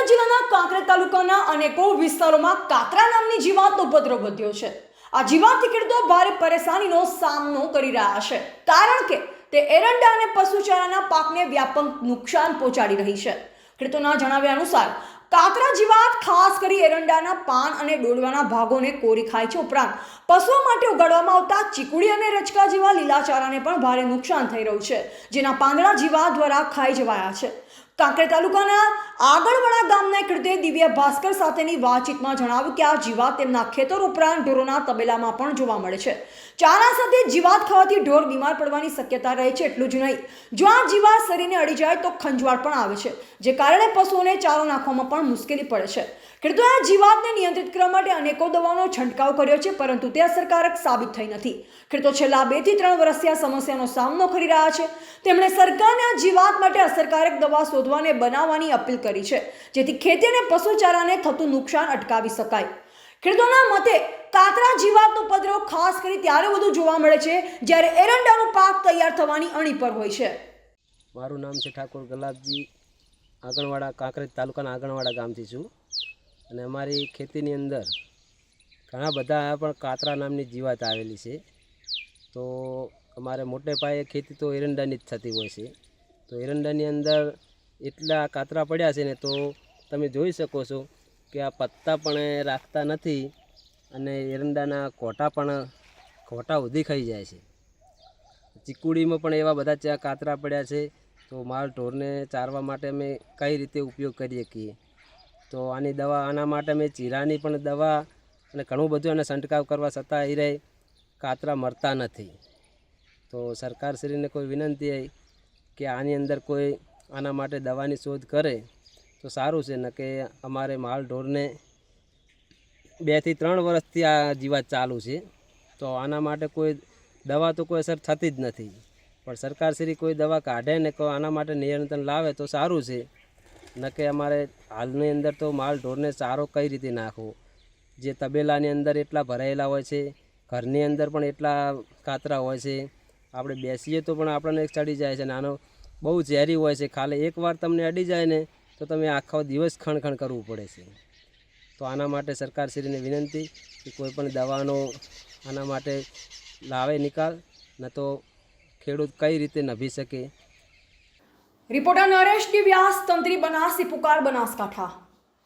પાટણ જિલ્લાના કાંકરેજ તાલુકાના અનેકો વિસ્તારોમાં કાતરા નામની જીવાતનો ઉપદ્રવ વધ્યો છે। આ જીવાતથી ખેડૂતો ભારે પરેશાનીનો સામનો કરી રહ્યા છે, કારણ કે તે એરંડા અને પશુચારાના પાકને વ્યાપક નુકસાન પહોંચાડી રહી છે। ખેડૂતોના જણાવ્યા અનુસાર કાતરા જીવાત ખાસ કરી એરંડાના પાન અને ડોડવાના ભાગોને કોરી ખાય છે। ઉપરાંત પશુઓ માટે ઉગાડવામાં આવતા ચીકુડી અને રચકા જેવા લીલાચારાને પણ ભારે નુકસાન થઈ રહ્યું છે, જેના પાંદડા જીવાત દ્વારા ખાઈ જવાયા છે। કાંકરેજ તાલુકાના આગળવાડા ગામના ખેડૂતે દિવ્ય ભાસ્કર સાથેની વાતચીતમાં જણાવ્યું કે આ જીવાત તેમના ખેતર ઉપરાંત ઢોરોના તબેલામાં પણ જોવા મળે છે। ચારા સાથે જીવાત ખાવાથી ઢોર બીમાર પડવાની શક્યતા રહે છે। એટલું જ નહીં, જો આ જીવાત શરીરને અડી જાય તો ખંજવાળ પણ આવે છે, જે કારણે પશુઓને ચારો નાખવામાં પણ મુશ્કેલી પડે છે। ખેડૂતોએ આ જીવાતને નિયંત્રિત કરવા માટે અનેકો દવાઓનો છંટકાવ કર્યો છે, પરંતુ તે અસરકારક સાબિત થઈ નથી। ખેડૂતો છેલ્લા 2 થી 3 વર્ષથી આ સમસ્યાનો સામનો કરી રહ્યા છે। તેમણે સરકારને આ જીવાત માટે અસરકારક દવા શોધવાને બનાવવાની અપીલ કરી છે, જેથી ખેતી અને પશુચારાને થતું નુકસાન અટકાવી શકાય। ખેડૂતોના મતે કાતરા જીવાતનો ઉપદ્રવ ખાસ કરી ત્યારે વધુ જોવા મળે છે જ્યારે એરંડાનો પાક તૈયાર થવાની અણી પર હોય છે। મારું નામ છે ઠાકોર ગલાબજી, આગણવાડા કાંકરેજ તાલુકાના આગણવાડા ગામથી છું અને અમારી ખેતીની અંદર ઘણા બધા પણ કાતરા નામની જીવાત આવેલી છે। તો અમારે મોટે પાયે ખેતી તો એરંડાની જ થતી હોય છે। તો એરંડાની અંદર એટલા કાતરા પડ્યા છે ને, તો તમે જોઈ શકો છો કે આ પત્તા પણ રાખતા નથી અને એરંડાના કોટા ઉધી ખાઈ જાય છે। ચીકુડીમાં પણ એવા બધા કાતરા પડ્યા છે। તો માલ ઢોરને ચારવા માટે અમે કઈ રીતે ઉપયોગ કરીએ શકીએ? તો આના માટે અમે ચીરાની પણ દવા અને ઘણું બધું એને છંટકાવ કરવા છતાં એ કાતરા મરતા નથી। તો સરકારશ્રીને કોઈ વિનંતી આવી કે આની અંદર કોઈ આના માટે દવાની શોધ કરે તો સારું છે, ને કે અમારે માલ ઢોરને 2 થી 3 વર્ષથી આ જીવાત ચાલુ છે। તો આના માટે કોઈ દવા તો કોઈ અસર થતી જ નથી, પણ સરકારશ્રી કોઈ દવા કાઢે ને આના માટે નિયંત્રણ લાવે તો સારું છે, ન કે અમારે હાલની અંદર તો માલ ઢોરને ચારો કઈ રીતે નાખવો? જે તબેલાની અંદર એટલા ભરાયેલા હોય છે, ઘરની અંદર પણ એટલા કાતરા હોય છે, આપણે બેસીએ તો પણ આપણને ચડી જાય છે। આનો બહુ ઝેરી હોય છે, ખાલી એકવાર તમને અડી જાય ને તો તમે આખો દિવસ ખણ કરવું પડે છે। તો આના માટે સરકારશ્રીને વિનંતી કે કોઈ પણ દવાનો આના માટે લાવે નિકાલ, ન તો ખેડૂત કઈ રીતે નભી શકે। રિપોર્ટર નરેશ ડી વ્યાસ, તંત્રી બનાસથી પુકાર, બનાસકાંઠા।